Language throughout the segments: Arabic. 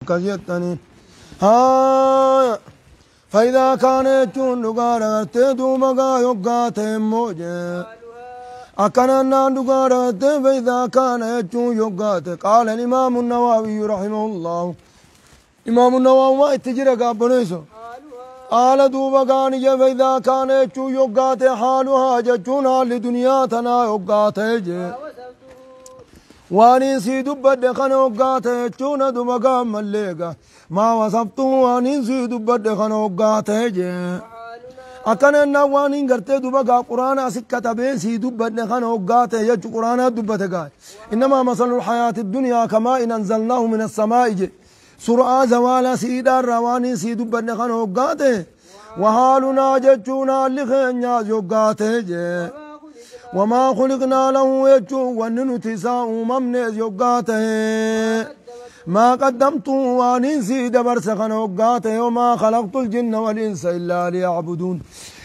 كجتني ها فإذا كان يجون دقارة تدوما يوقات موجة أكننا دقارة فإذا كان يجون يوقات قال الإمام النووي رحمه الله إمام النووي ما اتجرى قابليسو قال دوبا كان فإذا كان يجون يوقات حالها ججونها لدنياتنا يوقات وانين سيدو بدي خنوقات يجون دوبا مليقا ما وصفتو وانين سيدو بدي خنوقات أكننا وانين قرتي دوبا قرآن سكة بين سيدو بدي خنوقات يجو قرآن دوبا إنما مثل الحياة الدنيا كما إن أنزلناه من السماء سرعة زوالا سيدا روانين سيدو بدي خنوقات وحالنا ججونا لخينيا يوقات وما خلقنا له يجو وننتساء ممنز يوقاته ما قدمت وانسي دبرس خنوقاته وما خلقت الجن والإنس إلا ليعبدون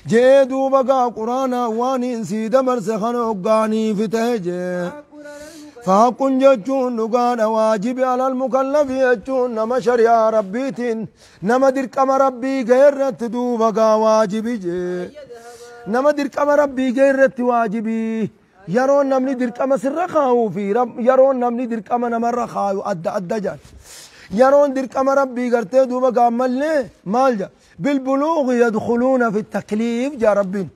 جيدوا بقى قرانا وانسي دبرس خنوقاني فتهجي فحق ججون نقال واجب على المكلف يجون نما شريع ربيتين نما دركم ربي غيرت دو بقى واجب جي نما دركم ربي غيرت واجبي يرون نمني دركم سر خاو في رب يرون نمني دركم نمر خاو أد جال يرون دركم ربي غرتي دوبا قامل مالجا بالبلوغ يدخلون في التكليف يا ربين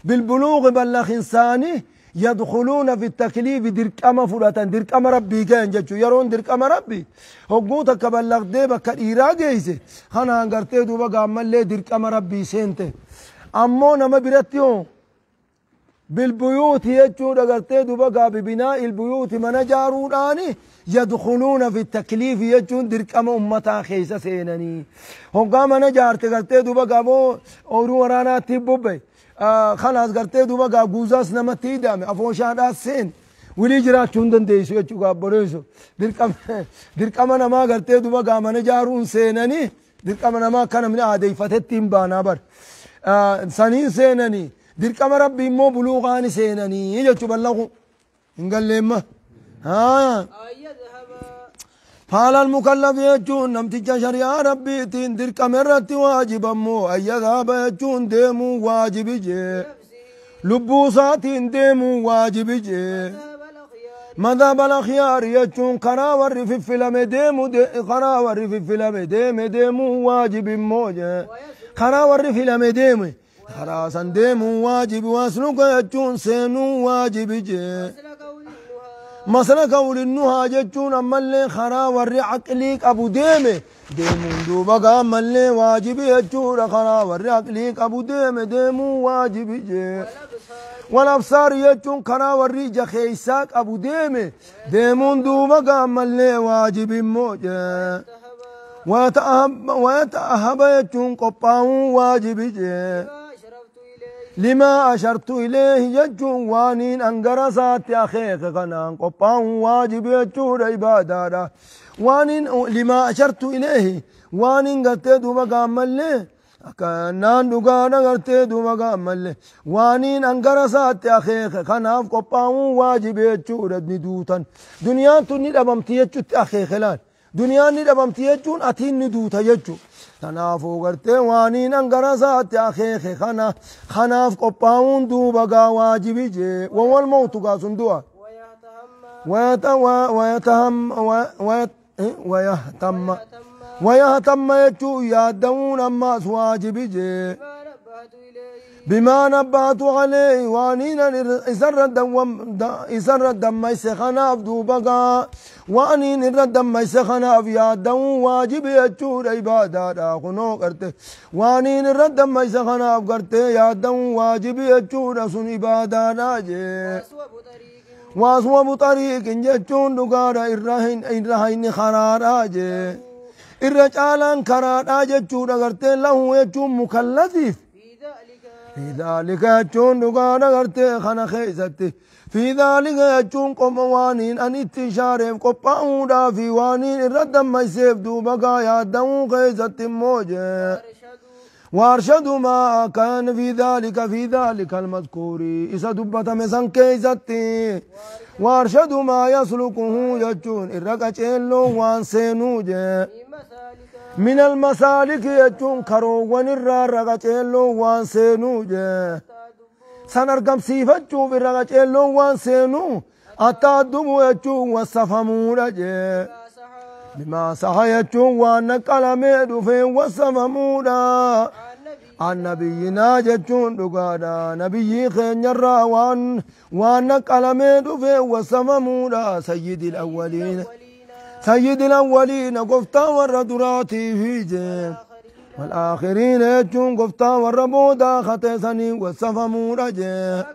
بالبلوغ بلغ إنساني يدخلون في التكليف دركم فراتن دركم ربي كان جچو يرون دركم ربي حقوقك بلغ دي بك إيراجيسي خنا غرتي دوبا قامل دركم ربي سنته أمو نما برتيو بالبيوت يجو دغرتي دوبا ببناء البيوت من جاروداني يدخلون في التكليف يجو دركم أمتا خيسة سينني هنقا من جارت غرتي دوبا بو أورو ورانا تيبوبي خلاص غرتي دوبا غوزاس نما تيدامي أفوشادا سين ولي جرات چوندن ديسو يجو غابريسو دركم نما غرتي دوبا من جارون سينني دركم نما كان من عادي فتتين بانا بر سنين سينني دركم ربي مو بلوغاني سينني يجو بلغو انقل لما ها فعلى المكلف يجون نمتج شريعة ربي تين دركم الرتي واجب مو أن يذهب يجون ديمو واجب جي لبوسات ديمو واجب جي مذهب الأخيار يجون قراور في الفيلم ديمو قراور في الفيلم ديمو واجب موجه قراور في الفيلم ديمو خراسا ديمو واجب واسلوك يجون سينو واجب جي مثلا قول النها جتون أما اللي خرا وري عقليك أبو ديمي ديمون دوبا أما اللي واجب يجون خرا وري عقليك أبو ديمي ديمو واجب جي والأبصار يجون خرا وري جخيساك أبو ديمي ديمون دوبا أما اللي واجب موجه ويتأهب يجون قباو واجب جي لما أشرت إليه يجون وانين أنقرصات أخيك خنان قبان واجب يجون عبادة وانين لما أشرت إليه وانين قرتدو مقام اللي كنان دقانا قرتدو مقام اللي وانين أنقرصات أخيك خنان قبان واجب يجون ندوتا دنيا تني أبمتي يجون أخيك لان دنيا ني أبمتي يجون أتين ندوتا يجون خنافو غرتي وانين انغرسات اخيخ خناف قباون دوبا واجب جي وهو الموت قاسن دوا ويهتم يجو يادون اما واجب جي بما نبهت عليه وانين إسر الدم يسخناف دوبا وانين الدم يسخناف يادون واجب يجور عبادة خنو قرته وانين الدم يسخناف قرته يادون واجب يجور سن عبادة ناجي واسوب طريق يجون دقار إرهين خرارا جي الرجالان خرارا جور قرته له يجون مكلف في ذلك يجون دقانا غرتي خنا خيزتي في ذلك يجون قموانين أن اتشارف قبعودا في وانين الردم ما يسيب دوبقا يادون خيزتي موجه وارشدوا ما كان في ذلك المذكور إذا دبت مسان كيزتي وارشدوا ما يسلكه يجون الرقا چيلو وان سينوجه من المسالك يجون كروان الرارة جيلو وان سينو جي سنرقم سيفتشو برقة جيلو وان سينو أتادم يجون وصفمون جي بما صح يجون وان قلمي دفين وصفمون عن نبينا جتون دقادا نبي خين الراوان وان قلمي دفين وصفمون سيد الأولين سيد الأولين قفتا والردراتي في جيب والآخرين يجون قفتا والربودا ختسني والصفمون جيب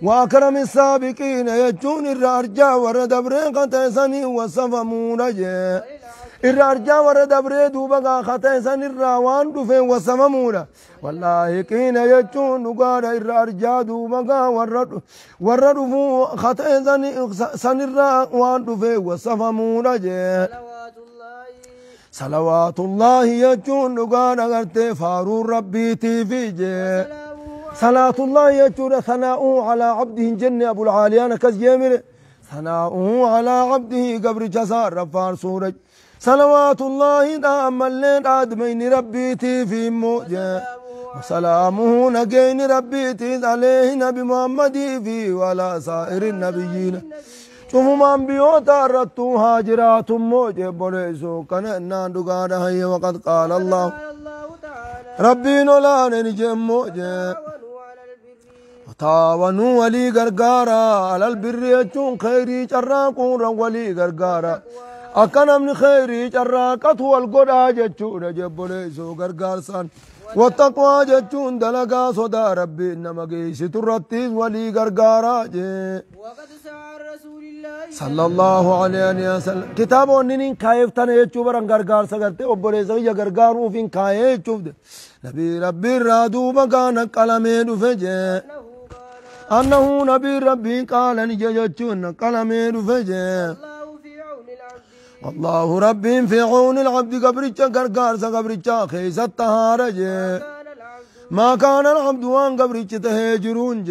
وأكرم السابقين يجون الرارجا والردبرين ختسني والصفمون جيب الرارجا والردبرين دوبا ختسني الراوان دفين والصفمون والله كين يجون نقال الرارجا دوبا والردفو ختسني الراوان دفين والصفمون جيب صلوات الله يجون نقال أغرتي فارو ربي تيفي جيب صلاة الله يجون ثناؤه على عبده جنة أبو العاليان كزيمر ثناؤه على عبده قبر جسار رفار سورج صلوات الله دام اللين آدمين ربي تيفي موجه وسلامه نجين ربي تيز عليه نبي محمد في ولا سائر النبيين شوفوا أنبياء رتوا هاجرات موجه بوليسو كان دقانا هي وقد قال الله ربي نولان نجم موجه تعاونوا ولي غرغارا على البر يجون خيري جراكون ولي غرغارا أكن من خيري جراكت والقدا جتون جبوليسو غرغارسان والتقوى جتون دلقا صدا ربي إنما قيس ترتيز ولي غرغارا وقد سعى رسول الله صلى الله عليه وسلم كتاب ونين كايف تاني يجو بران غرغار سغرتي وبوليسو يا غرغارو فين كايف يجو نبي ربي رادو مكان قلمين فجأ أنه نبي ربي قال نججتون قلمين فجأ الله ربي في عون العبد قبرتش غرغار سغبرتش خيس الطهارة ما كان العبد وان قبرتش تهجرون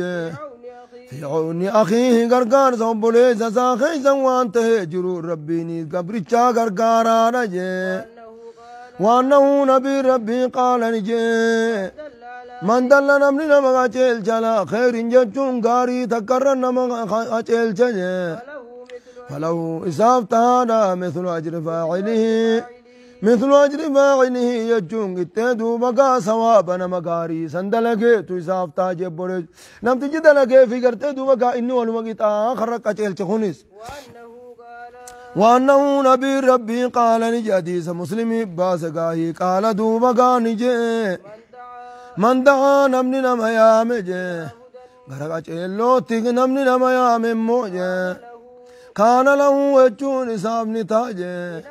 في عون أخيه غرغار سبوليس ساخيس وان تهجرون ربي قبرتش غرغار وأنه نبي ربي قال نجي من دل نمني نمغا چيل چلا خير جچون غاري تكرر نمغا چيل چجي فله إصاب تانا مثل أجر فاعله يجون اتدو بقى سوابا نمغاري سندلقه تو إصاب تاجي بورج نم تجي دلقه فكر تدو بقى إنو والمقيت آخر چيل چخونيس وأنه نبي ربي قال نجي حديث مسلم باسقاهي قال دو بقى نجي من دعا نمني نما يامجي غرقا چيلو تيغ نمني نما يامجي كان له يجون إصاب نتاجي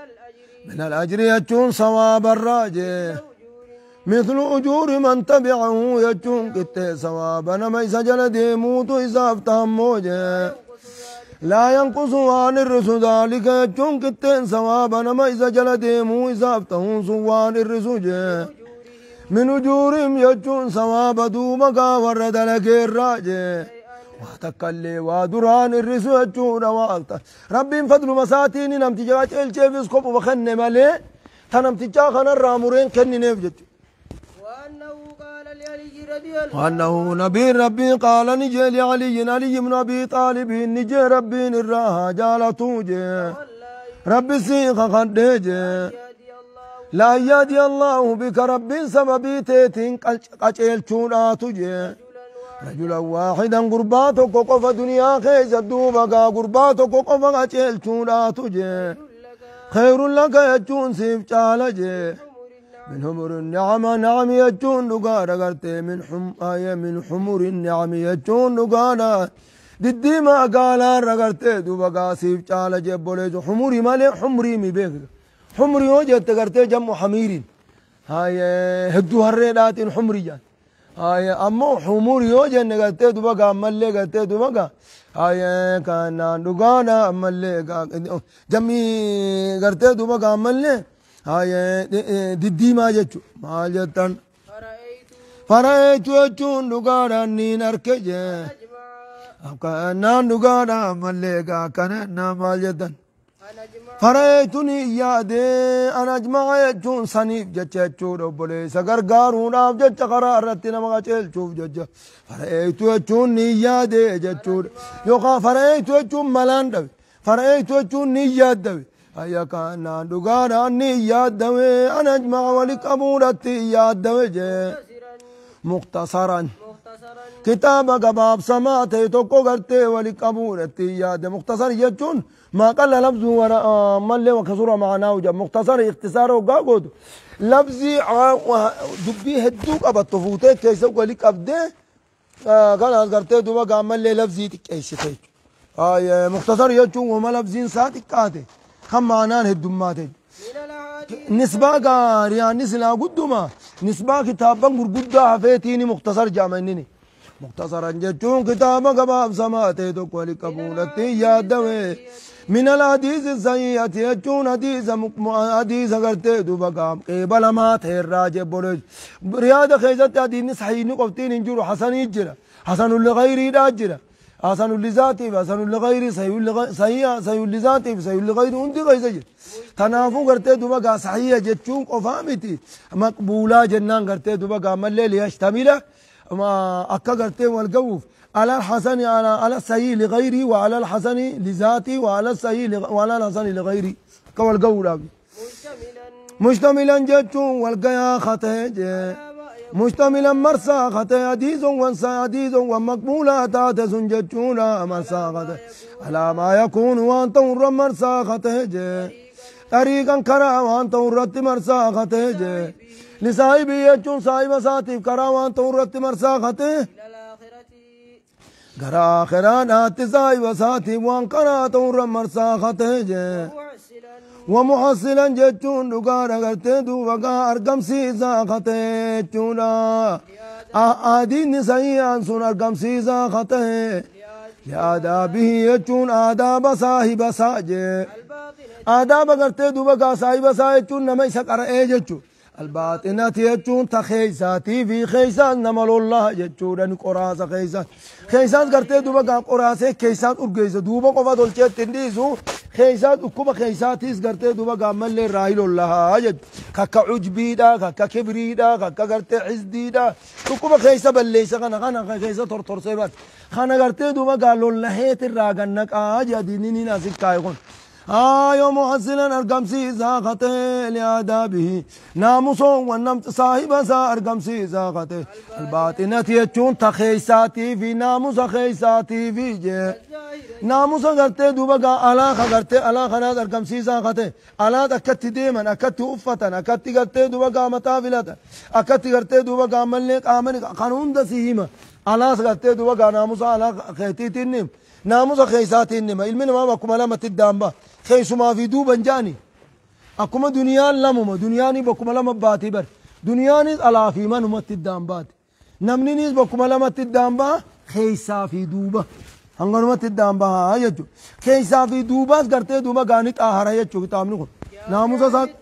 من الأجر يجون صواب الراجي مثل أجور من تبعه يجون كتة صواب نما يسجل ديموت إصاب تاموجي لا ينقص عن الرسول ذلك يجون كتة صواب نما يسجل ديمو إصاب تهون سوان الرسول من أجورهم يجون ثواب دوبا ورد لك الراجي واتكلي ودران الرسو يجون وقتا ربي فضل مساتيني نمتي جاك الجيفيس كوب وخن مالي تنمتي جاكنا الرامورين كني نفجت وأنه نبي ربي قال نجي لعلي بن أبي طالب نجي ربي الراها جالتو جي ربي سيخ خديجي لا يهدي الله بك رب سببي تيتين قچيل چونا تجي رجلا واحدا قرباتو قف دنيا خيز دوبا قرباتو قف قچيل چونا تجي خير لك يجون سيف چالجي من حمر النعم نعم يجون نقارا قرتي من حمر النعم يجون نقارا ددي ما قالا رقرتي دوبا سيف چالجي بوليجو حمري مالي حمري مي بيك حمري وجهت قرتي جمع حمير هاي هدو هريدات حمري جان هاي أمو حمري وجهت قرتي دوبا ملي قرتي دوبا هاي كان دوغانا ملي جمي قرتي دوبا ملي هاي ددي ما جتشو ما جتن فرأيت يجون دوغانا نين أركجي كان دوغانا ملي كان ما جتن فرأيتني يادي أنا أجمع يجون سنيف جتشو ربولي سغرغارون أف جتش قرارتنا مغاچل شوف جتش فرأيت يجون يادي جتشو يوقا فرأيت يجون ملان دوي فرأيت يجون ياد دوي أيا كان دوغانا ياد دوي أنا أجمع ولك أبورتي ياد دوي مختصرا كتاب قباب سماته توكو غرتي ولك أبورتي ياد مختصر يجون ما قال لفظ وراء ملي وكسر معناه جاب مختصر اختصار وقاقود لفظي دبي هدوك أبا الطفوتة كيسا ولك أبدي قال أذكرتي دوبا قام ملي لفظي تكيسي مختصر يجون وما لفظين ساتك كاتي خم معناه هدوماتي نسبة قاريان نسلا قدوما نسبة كتابا مرقودة حفيتيني مختصر جامعيني مختصرا جتون كتابا قباب سماته توك ولك أبولتي يادوي من الحديث الصحيح يجون حديث غرتي دوبا قام قبل ما تهراجه بولج رياض خيزت حديث صحيح نقفتين انجرو حسن يجرا حسن لغيري داجرا حسن لذاتي حسن لغيري صحيح لذاتي صحيح لغيري انت خيزج تنافو غرتي دوبا قام صحيح جتون قفامتي مقبولا جنان غرتي دوبا قام الليل يشتمل ما أكا غرتي والقوف على الحسن على الصحيح لغيري وعلى الحسن لذاتي وعلى الصحيح وعلى الحسن لغيري كوال قول مشتملا جتون والقيا خطه مشتملا مرسى خطه حديث وانسى حديث ومقبولات تاتسن جتون مرسى خطه على ما يكون وانت مرسى خطه طريقا كرا وانت رت مرسى خطه لصاحبي يجون صاحب ساتف كرا وانت رت مرسى خطه غرا آخران آتزاي وساتي وان قرات ورم مرساخته ومحصلا جتون دقار غرتي دو وقا أرقم سيزاخته جونا آدين سيئان سن أرقم سيزاخته لآدابه يجون آداب صاحب ساجه آداب غرتي دو وقا صاحب ساجه نمي سكر جتو الباطنة يجون تخيساتي في خيسات نمل الله يجون قراصة خيسات خيسات قرتي دوبا قام قراصة خيسات أرجيزة دوبا قفا دولچة تنديزو خيسات أكوبا خيساتيس قرتي دوبا قام ملي رايل الله يج كاكا عجبي دا كاكا كبري دا كاكا قرتي حزدي دا أكوبا خيسة بليسة خانا خيسة ترطر سيبات خانا قرتي دوبا قالوا اللهيت الراغنك آجا دينيني ناسك كايقون يوم محسنا أرقم سيزاقته لآدابه ناموسو ونمت صاحب سا أرقم سيزاقته الباطنة يجون تخيساتي في ناموس خيساتي في جي ناموس غرتي دوبا علاقة غرتي علاقة ناس أرقم سيزاقته علاقة أكت ديما أكت أفتن أكت غرتي دوبا متافلة أكت غرتي دوبا ملك آمن قانون دسيهما علاقة غرتي دوبا ناموس علاقة خيتي تنم ناموس خيساتي نما علمنا ما بكم علامة الدامبا خيسو ما في دوبا جاني أكما دنيا لمما دنياني بكم علامة باتي بر دنياني ألافي من همت الدامبات نمنينيز بكم علامة الدامبا خيسا في دوبا هنگر همت الدامبا يجو خيسا في دوبا کرتے دوبا غانت آهارا يجو كتاب نقول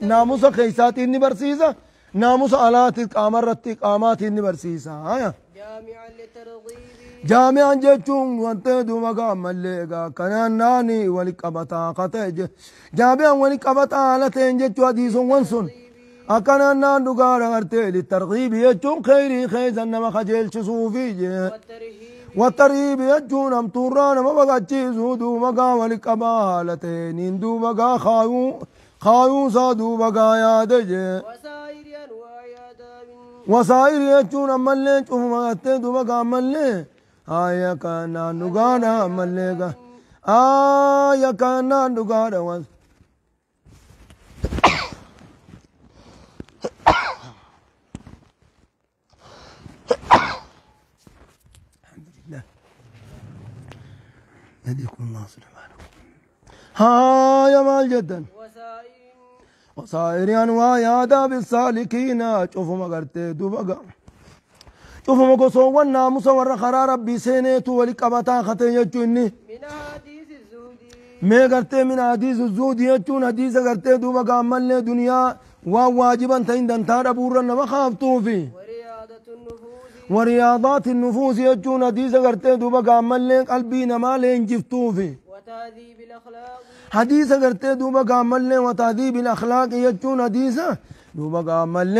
ناموس خيساتي إني برسيسا ناموس آلات قامر رتي قامات إني برسيسا جامعا لترغيب جامعا جتون وانت دوما قام مليقا كنان ناني ولك أبطا قتج جامعا ولك أبطا لتين جتو حديث وانسون أكنان نان دقار غرتي للترغيب يجون خيري خيزا نما خجيل شصوفي والترهيب يجون أمطوران ما بقى تشيزو دوما قام ولك أبا لتين دوما قام خايو صادو بقى يادج وسائر يجون أمالي شوفوا مغتي دوما قام ملي آيا كانا نغانا مليغا آيا كانا نغانا وان الحمد لله يهديكم الله سبحانه يا مال جدا وسائر أنواع آداب السالكين شوفوا مغرتي دوبا شوفوا مقصوا والناموس والرخرا ربي سينيتو ولقبتا خطين يجوني من حديث الزهد ما قرتي من حديث الزهد يجون حديث قرتي دوبا قامل لي دنيا وواجبا تيندن تارا بورا ما خافتو في ورياضات النفوس يجون حديث قرتي دوبا قامل لي قلبي نما لين جفتو في وتهذيب الأخلاق حديث قرتي دوبا قامل وتهذيب الأخلاق يجون حديثا دوبا قامل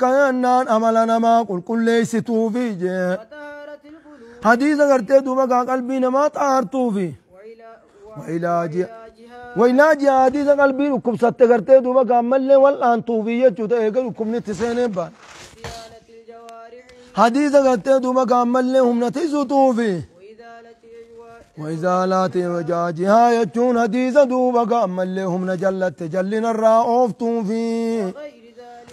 كأنان أملنا ما كل ليس توفي وطهارة القلوب حديث قرتي دوبا قلبي ما طهرتو في وعلاج حديث قلبي ركب ست قرتي دوبا قامل والآن توفي يجود ايقل ركب نتسين بان صيانة الجوارح حديث قرتي دوبا قامل هم نتيزو توفي وإزالات وجاجها يجون حديث دوبا قامل هم نجلت تجلنا الرأوف توفي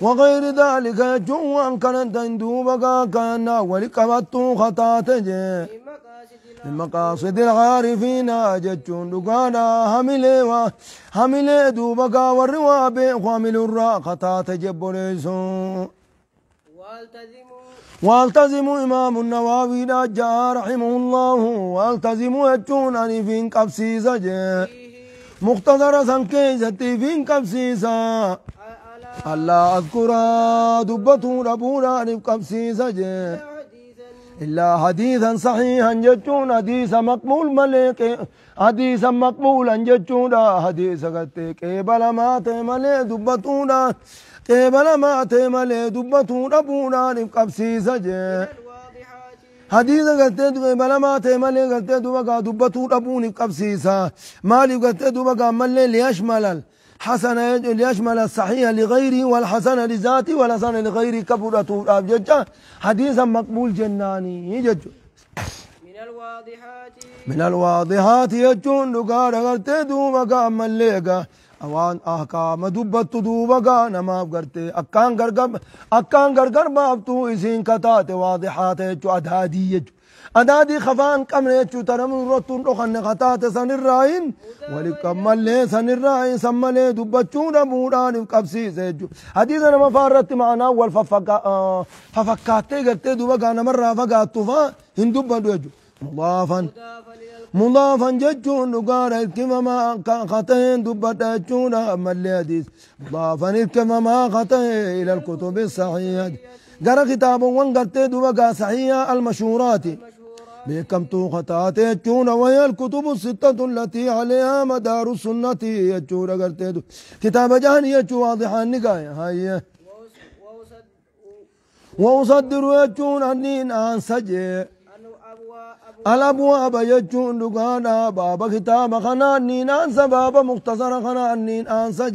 وغير ذلك يجون وان كانت دوبا كان ولقبت خطات من مقاصد العارفين جتون دقانا حملي دوبا والرواب وحمل الراقطات جبريسو والتزموا إمام النووي جاء رحمه الله والتزموا يجون أني فين قبسيسا مختصر سنكيزتي فين قبسيسا الله أذكر دبتو ربونا أني قبسيسا إلا حديثا صحيحا جتون حديثا مقبول ملك حديثا مقبولا جتون حديثا قتك بلا مات ملك دبتونا قبل ما تملي دبتو ربونا نقبسيسا حديثا قلتي قبل ما تملي قلتي دبتو ربوني قبسيسا مالي قلتي دبقى ملي ليشمل الحسن ليشمل الصحيح لغيره والحسن لذاته والحسن لغيره كبرته أبججة حديثا مقبول جناني يججو من الواضحات يجون دقار قلتي دبقى مليقا اوان احکام دبت دوبا نما کرتے اکان گرگر بابتو اسین کتات واضحات چو ادادی خفان کمنے چو ترم رتون رخن خطات سن الرائن ولکمل لے سن الرائن سملے دبچون بوران قبسی سے جو حدیث نما فارت معنا ففکاتے کرتے دوبا نما رافقات توفا ہندو بدو جو مضافا ججون نقارا الكما ما خطين دبتا جونا ملي حديث مضافا الكما ما خطين إلى الكتب الصحيحة قرأ كتاب وانقرت دبقى صحيحة المشهورات بكم تو خطات جونا وهي الكتب الستة التي عليها مدار السنة يجونا قرت كتاب جهني يجو واضحا نقايا هاي وأصدر يجون عنين عن سجي الأبواب يجون دقانا بابا كتاب خنانين أنسى بابا مختصر خنانين أنسى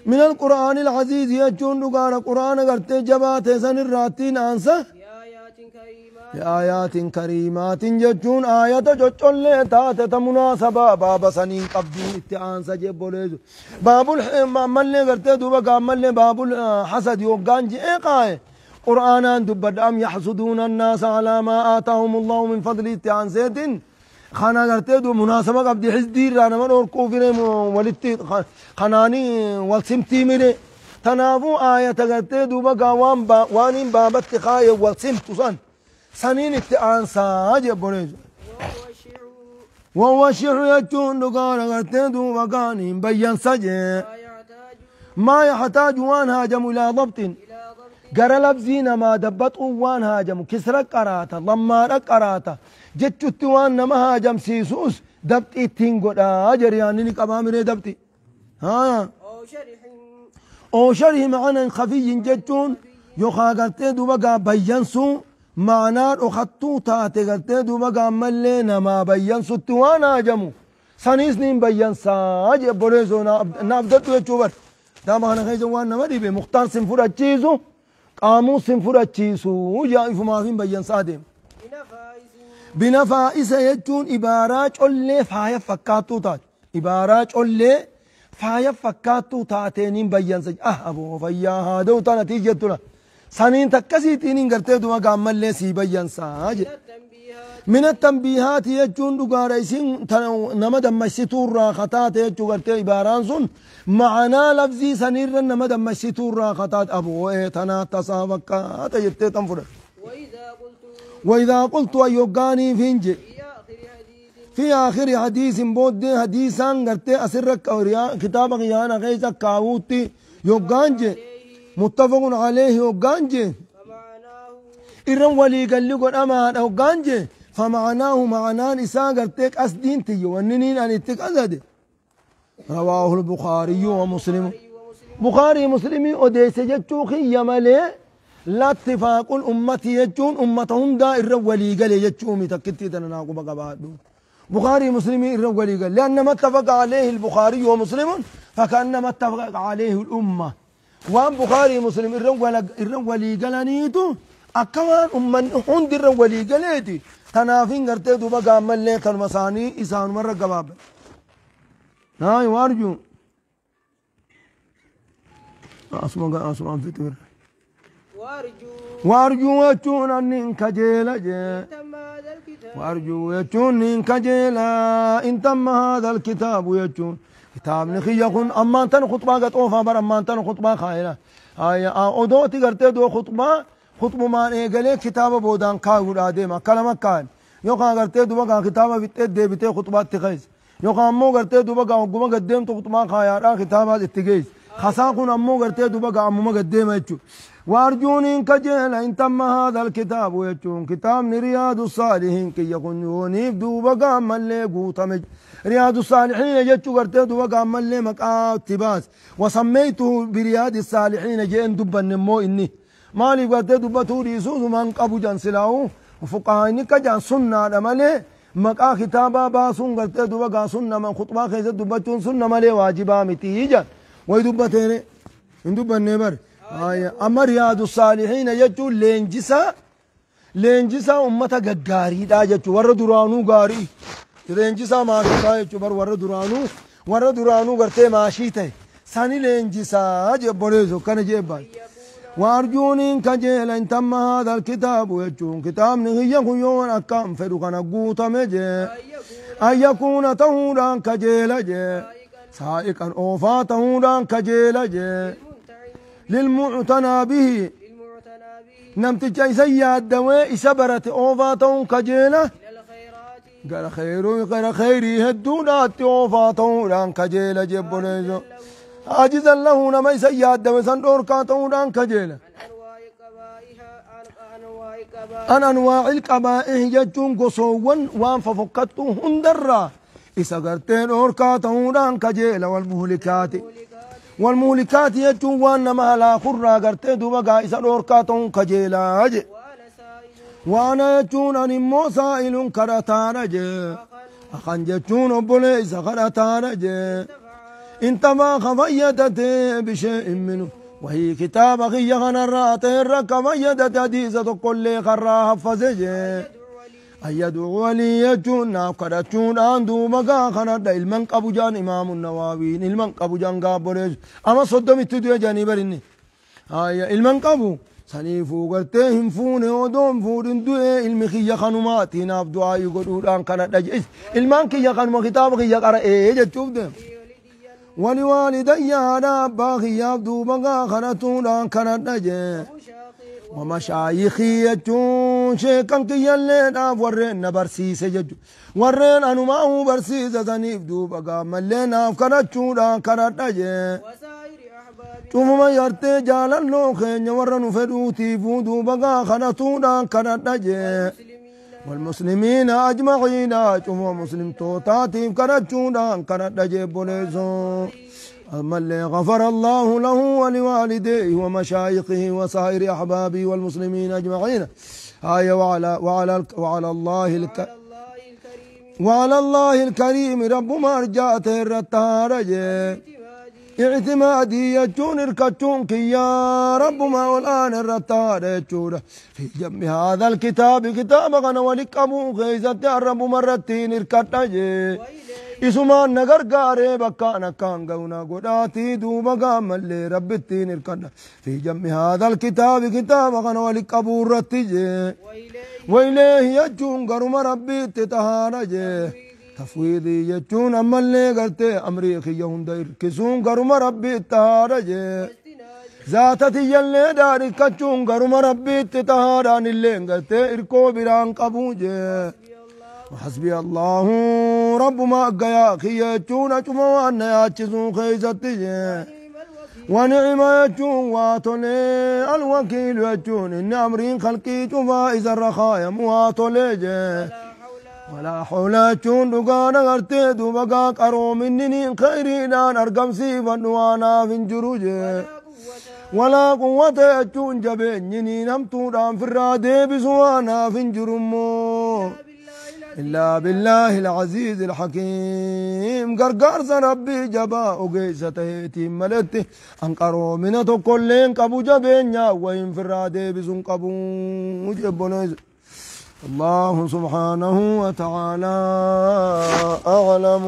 من القرآن العزيز يجون دقانا قرآن قرتي جبات سن الراتين أنسى بآيات كريمات يجون آيات جوچون لے تاتة مناسبة بابا سنين قبدين اتعانسى جبوليزو باب الحمال لے قرتي دوبا قامل لے باب الحسد يوقان جي ايقائي قرآن دبد أم يحسدون الناس على ما آتاهم الله من فضل عن زيد خانا قرتي دو مناسبة قبدي حزدي رانا من اور كوفرين ولتي خناني والسمتي مني تنافو آية قرتي دو بقى وانين بابت خاية والسمت سنين اتعان ساجب بوليز وهو الشيخ يجون دقانا قرتي دو بقى بيان سجي ما يحتاج وان هاجم إلى ضبط قرى لبزينا ما دبت وان هاجم كسر قراتا ضمار قراتا جتشت وان ما هاجم سيسوس دبت اتنقل جريان لك أمامي دبتي ها أو شرح معنى خفي جتشون يخا قلتي دوبقى بيانسو معنى أخطو تاتي قلتي دوبقى ملينا ما بيانسو توان هاجمو سنسنين بيانسا أجب بوليزو نابدتو يتشوبر دام أنا خيزو وان نمدي بمختار سنفور أجيزو قاموس فراتشيسو جائف ما فين بيان صادم بنفائس يجون إبارات اللي فايا فكاتو تات إبارات اللي فايا فكاتو تاتين بيان سج أبو فيا هذا وتانا تيجتنا سنين تكسيتين قرتي دوما قامل لي سي بيان ساج من التنبيهات يجون دقاريسين نمد مسيتور خطات يجو قرتي إباران سن معنا لفظي سنير نمد مسيتور خطات أبو تنا تصافكات يجتي تنفر وإذا قلت أيوغاني فينجي في آخر حديث بود حديثا قرتي أسرك كتابك يانا غيزا كاوتي يوغانجي متفق عليه يوغانجي إرن ولي قال لي قل أمان يوغانجي فمعناه معنان إساء قرتك أسدين تي وننين أن اتقزد رواه البخاري ومسلم بخاري مسلمي أديس جتشوخي يمالي لا اتفاق الأمة يجون أمتهم دا الرولي قال يجومي تكتي تناقو بقبادو بخاري مسلمي الرولي قال لأنما اتفق عليه البخاري ومسلم فكأنما اتفق عليه الأمة وان بخاري مسلم الرولي قال نيتو أكوان أمن هند الرولي قاليتي تنافين قرتي دوبا قامل ليك المساني إسان مرة قباب هاي وارجو أسمع في تور وارجو يجون أنين كجيلا وارجو يجون أنين كجيلا إن تم هذا الكتاب يجون كتاب نخي يكون أما أنت خطبة قد أوفا بر أما أنت خطبة خائلة هاي أودوتي قرتي دو خطبة ما نيجلي كتاب بودان كاغود آدم كلامك كان يوكا قرتي دو بقى كتابة بيتة دي بيتة خطبات تخيس يوكا أمو قرتي دو بقى وقوما قدام تو خطبة خايرة كتابات اتجيس خساكون أمو قرتي دو بقى أمو قدام يجو وارجون إن كجيل إن تم هذا الكتاب يجون كتاب رياض الصالحين كي يكون يونيف دو بقى ملي قوتمج رياض الصالحين يجو قرتي دو بقى ملي مقا اقتباس وسميته برياض الصالحين جين دبا نمو إني مالي قرتي دبا توري سوز من قبو جان سلاو وفقهاني كجان سنة مالي مقا كتابا باسون قرتي دو بقى سنة من خطبا خيزة دبا چون سنة مالي واجبا متيجا ويدبا تيري إن دبا نبر أما رياض الصالحين يجو لينجسا أمتا قاري دا يجو ورد درانو قاري لينجسا ماشي يجو بر ورد درانو قرتي ماشي تي ساني لينجسا جبوليزو كان جيبا وارجون إن كجيل إن تم هذا الكتاب يجو كتاب نهي يكون أكام فدو كان قوتا مجي أن يكون تهودان كجيل جي سائقا أوفا تهودان كجيل جي للمعتنى به نمت جايزي الدواء سبرت أوفاتهم كجيلة قال خيري هدونات أوفاتهم لان كجيلة جبوليزو عاجزا له نما يسيا الدواء سندور كاتهم لان كجيلة عن أنواع القبائح يجون قصوا وان ففقتهم هندرا إسا قرتين أوركاتهم لان كجيلة والمهلكات يجون وانما لا خرى قرتي دوبا قائسا دوركاتون كجيلاج وانا يجون ان مو سائل كرتانج اخان يجون بوليس كرتانج انتما خفيدت بشيء منه وهي كتاب غي غنرات الركفيدت حديثة كل خرا حفظج أن يدعو لي يجون ناقرتون أندو مقا خناد المن قبجان إمام النووي المن قبجان قابوريج أما صدم التدوية جاني بريني المن قبو سنيفو قرتهم فوني ودوم فورين دوئي المخي خنوماتي ناف دعاء يقولون أن كانت جيس المن كي يخنم خطاب كي يقرأ إيه جتوب ده ولوالدي أنا باخي يبدو مقا خنتون أن كانت جيس ومشايخي يجون شيكاً كي يلينا ورين برسيس يجون ورين أنو ما هو برسيس زنيف دوبا ملينا فكرتشونا كانت نجي ثم ما يرتي جالا لوخين ورنو فدوتي فودو بقا خنتونا كانت نجي والمسلمين أجمعين ثم مسلم توتاتي فكرتشونا كانت نجي بوليزو أما اللي غفر الله له ولوالديه ومشايخه وسائر أحبابه والمسلمين أجمعين وعلى الله الكريم رب مرجعته الرتارج اعتمادي يجون الكتون كي يا رب ما والآن الرتارج في جنب هذا الكتاب كتاب غنى ولك أبو غيزة الرب مرتين الكتاج isumaan na gargaare bakkaan akkaan ga'una godhaati duuba gaammallee rabbittiin hirkadha fi jammi haadhal kitaabi kitaaba kana walitti qabuu irratti jee wayleehi jechuun garuma rabbiitti tahaadha jee tafwiidii jechuun ammallee gartee amrii kiyya hunda hirkisuun garuma rabbiitti tahaadha jee zaatatiyyallee daadhikkachuun garuma rabbiitti tahaadhaan illee gartee hirkoo biraan qabuu jee وحسبي الله رب ما أقيا خياتون أجمع أن ياتشزون خيزتي ونعم يجون واتولي الوكيل يجون إن أمرين خلقي جفا إذا الرخايا مواتولي ولا حول يجون دقانا غرتي دوبقا قرو منني خيرينان أرقم سيفا وانا فنجروجي ولا قوة يجون جبيني نمتو دام في الرادي بسوانا فنجرمو إلا بالله العزيز الحكيم قرقر ربي جبا وقيسته تيملته أنقروا من كلين قبو جبينيا وإن في الرادي بسن قبو جبنا الله سبحانه وتعالى أعلم.